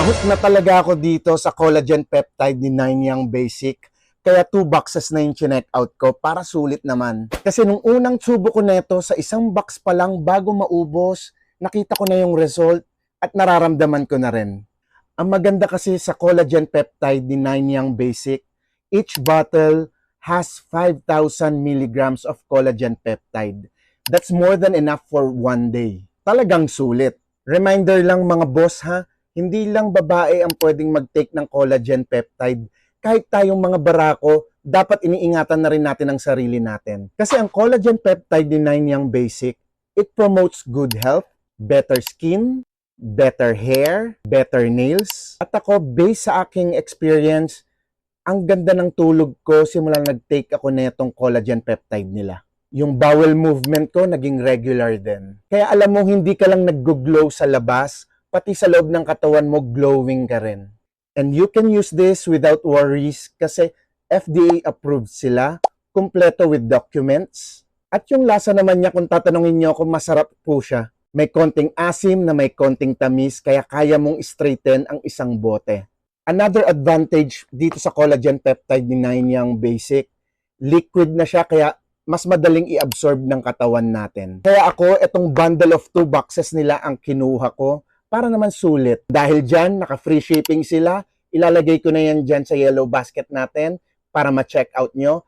Hook na talaga ako dito sa collagen peptide ni Nine Young Basic. Kaya 2 boxes na yung chinek out ko para sulit naman. Kasi nung unang tubo ko neto, sa isang box pa lang bago maubos, nakita ko na yung result at nararamdaman ko na rin. Ang maganda kasi sa collagen peptide ni Nine Young Basic, each bottle has 5,000 milligrams of collagen peptide. That's more than enough for one day. Talagang sulit. Reminder lang mga boss ha, hindi lang babae ang pwedeng mag-take ng collagen peptide. Kahit tayong mga barako, dapat iniingatan na rin natin ang sarili natin. Kasi ang collagen peptide ni Nine Young Basic, it promotes good health, better skin, better hair, better nails. At ako, based sa aking experience, ang ganda ng tulog ko simula nag-take ako netong collagen peptide nila. Yung bowel movement ko naging regular din. Kaya alam mo, hindi ka lang nag-glow sa labas, pati sa loob ng katawan mo, glowing ka rin. And you can use this without worries kasi FDA approved sila, kumpleto with documents. At yung lasa naman niya, kung tatanungin niyo kung masarap po siya, may konting asim na may konting tamis, kaya kaya mong straighten ang isang bote. Another advantage dito sa collagen peptide ni Nine Young Basic, liquid na siya kaya mas madaling i-absorb ng katawan natin. Kaya ako, itong bundle of 2 boxes nila ang kinuha ko para naman sulit. Dahil dyan, naka-free shipping sila, ilalagay ko na yan dyan sa yellow basket natin para ma-check out nyo.